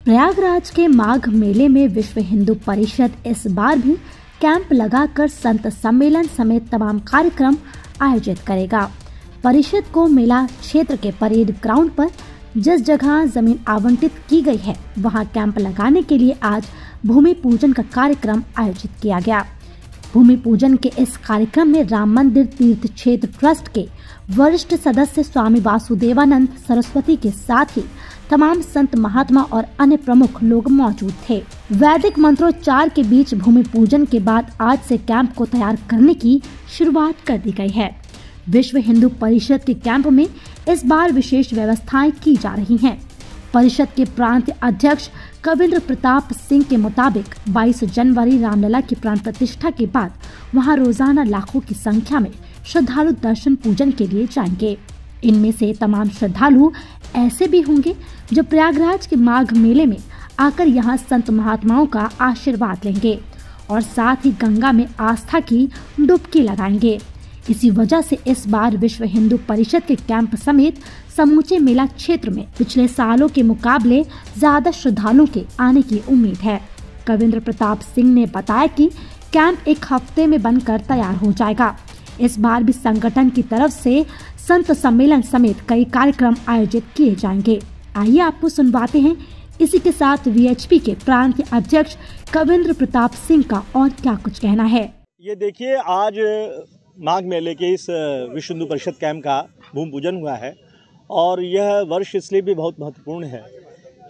प्रयागराज के माघ मेले में विश्व हिंदू परिषद इस बार भी कैंप लगाकर संत सम्मेलन समेत तमाम कार्यक्रम आयोजित करेगा। परिषद को मेला क्षेत्र के परेड ग्राउंड पर जिस जगह जमीन आवंटित की गई है वहां कैंप लगाने के लिए आज भूमि पूजन का कार्यक्रम आयोजित किया गया। भूमि पूजन के इस कार्यक्रम में राम मंदिर तीर्थ क्षेत्र ट्रस्ट के वरिष्ठ सदस्य स्वामी वासुदेवानंद सरस्वती के साथ ही तमाम संत महात्मा और अन्य प्रमुख लोग मौजूद थे। वैदिक मंत्रोच्चार के बीच भूमि पूजन के बाद आज से कैंप को तैयार करने की शुरुआत कर दी गई है। विश्व हिंदू परिषद के कैंप में इस बार विशेष व्यवस्थाएं की जा रही हैं। परिषद के प्रांत अध्यक्ष कविंद्र प्रताप सिंह के मुताबिक 22 जनवरी रामलला की प्राण प्रतिष्ठा के बाद वहां रोजाना लाखों की संख्या में श्रद्धालु दर्शन पूजन के लिए जाएंगे। इनमें से तमाम श्रद्धालु ऐसे भी होंगे जो प्रयागराज के माघ मेले में आकर यहां संत महात्माओं का आशीर्वाद लेंगे और साथ ही गंगा में आस्था की डुबकी लगाएंगे। इसी वजह से इस बार विश्व हिंदू परिषद के कैंप समेत समूचे मेला क्षेत्र में पिछले सालों के मुकाबले ज्यादा श्रद्धालुओं के आने की उम्मीद है। कविंद्र प्रताप सिंह ने बताया कि कैंप एक हफ्ते में बनकर तैयार हो जाएगा। इस बार भी संगठन की तरफ से संत सम्मेलन समेत कई कार्यक्रम आयोजित किए जाएंगे। आइए आपको सुनवाते हैं इसी के साथ वीएचपी के प्रांतीय अध्यक्ष कविंद्र प्रताप सिंह का और क्या कुछ कहना है। ये देखिए, आज माघ मेले के इस विश्व हिंदू परिषद कैंप का भूमि पूजन हुआ है और यह वर्ष इसलिए भी बहुत महत्वपूर्ण है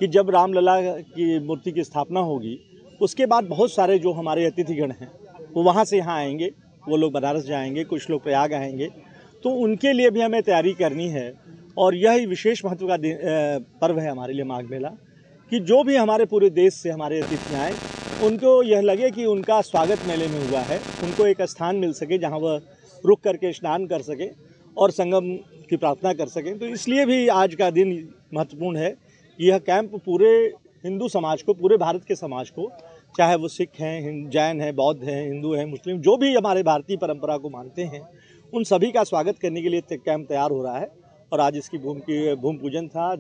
कि जब रामलला की मूर्ति की स्थापना होगी उसके बाद बहुत सारे जो हमारे अतिथिगण हैं वो वहाँ से यहाँ आएंगे। वो लोग बनारस जाएंगे, कुछ लोग प्रयाग आएंगे, तो उनके लिए भी हमें तैयारी करनी है। और यह विशेष महत्व का पर्व है हमारे लिए माघ मेला कि जो भी हमारे पूरे देश से हमारे अतिथि आए उनको यह लगे कि उनका स्वागत मेले में हुआ है, उनको एक स्थान मिल सके जहाँ वह रुक करके स्नान कर सके और संगम की प्रार्थना कर सकें। तो इसलिए भी आज का दिन महत्वपूर्ण है। यह कैंप पूरे हिंदू समाज को, पूरे भारत के समाज को, चाहे वो सिख हैं, जैन हैं, बौद्ध हैं, हिंदू हैं, मुस्लिम, जो भी हमारे भारतीय परंपरा को मानते हैं, उन सभी का स्वागत करने के लिए कैंप तैयार हो रहा है। और आज इसकी भूमि पूजन था।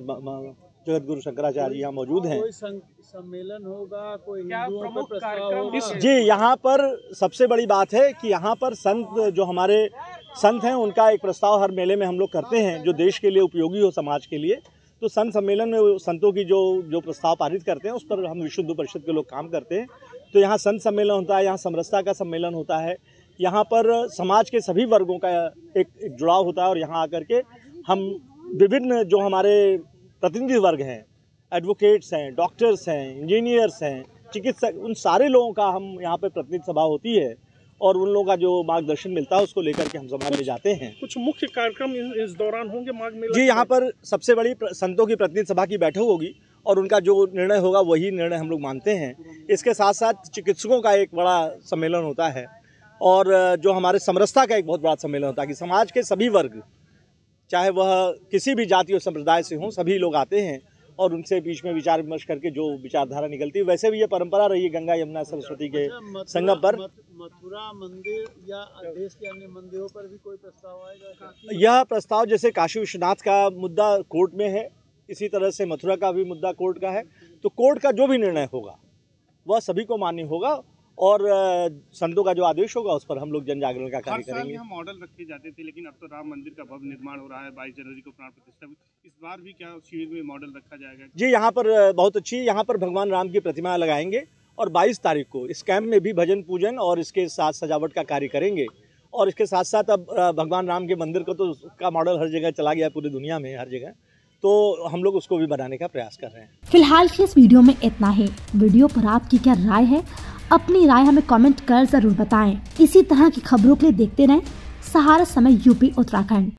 जगत गुरु शंकराचार्य यहाँ मौजूद हैं। कोई सम्मेलन होगा, कोई हिंदुओं पर प्रस्ताव होगा? जी, यहाँ पर सबसे बड़ी बात है कि यहाँ पर संत, जो हमारे संत हैं, उनका एक प्रस्ताव हर मेले में हम लोग करते हैं जो देश के लिए उपयोगी हो, समाज के लिए। तो संत सम्मेलन में संतों की जो प्रस्ताव पारित करते हैं उस पर हम विश्व हिंदू परिषद के लोग काम करते हैं। तो यहाँ संत सम्मेलन होता है, यहाँ समरसता का सम्मेलन होता है, यहाँ पर समाज के सभी वर्गों का एक जुड़ाव होता है। और यहाँ आकर के हम विभिन्न जो हमारे प्रतिनिधि वर्ग हैं, एडवोकेट्स हैं, डॉक्टर्स हैं, इंजीनियर्स हैं, चिकित्सक, उन सारे लोगों का हम यहाँ पे प्रतिनिधि सभा होती है और उन लोगों का जो मार्गदर्शन मिलता है उसको लेकर के हम समाज में जाते हैं। कुछ मुख्य कार्यक्रम इस दौरान होंगे माघ मेले? जी, यहाँ पर सबसे बड़ी संतों की प्रतिनिधि सभा की बैठक होगी और उनका जो निर्णय होगा वही निर्णय हम लोग मानते हैं। इसके साथ साथ चिकित्सकों का एक बड़ा सम्मेलन होता है और जो हमारे समरसता का एक बहुत बड़ा सम्मेलन होता है कि समाज के सभी वर्ग, चाहे वह किसी भी जाति और संप्रदाय से हों, सभी लोग आते हैं और उनसे बीच में विचार विमर्श करके जो विचारधारा निकलती है। वैसे भी ये परंपरा रही है गंगा यमुना सरस्वती के संगम पर। मथुरा मंदिर या देश के अन्य मंदिरों पर भी कोई प्रस्ताव आएगा? यह प्रस्ताव जैसे काशी विश्वनाथ का मुद्दा कोर्ट में है, इसी तरह से मथुरा का भी मुद्दा कोर्ट का है। तो कोर्ट का जो भी निर्णय होगा वह सभी को मान्य होगा और संतों का जो आदेश होगा उस पर हम लोग जन जागरण का कार्य करेंगे। यहाँ मॉडल रखे जाते थे, लेकिन अब तो राम मंदिर का भव्य निर्माण हो रहा है। 22 जनवरी को प्राण प्रतिष्ठा, इस बार भी क्या शिविर में मॉडल रखा जाएगा? जी, यहाँ पर बहुत अच्छी, यहाँ पर भगवान राम की प्रतिमा लगाएंगे और 22 तारीख को इस कैंप में भी भजन पूजन और इसके साथ सजावट का कार्य करेंगे। और इसके साथ साथ अब भगवान राम के मंदिर को तो का मॉडल हर जगह चला गया, पूरी दुनिया में हर जगह, तो हम लोग उसको भी बनाने का प्रयास कर रहे हैं। फिलहाल की इस वीडियो में इतना ही। वीडियो पर आपकी क्या राय है? अपनी राय हमें कमेंट कर जरूर बताएं। इसी तरह की खबरों के लिए देखते रहें सहारा समय यूपी उत्तराखंड।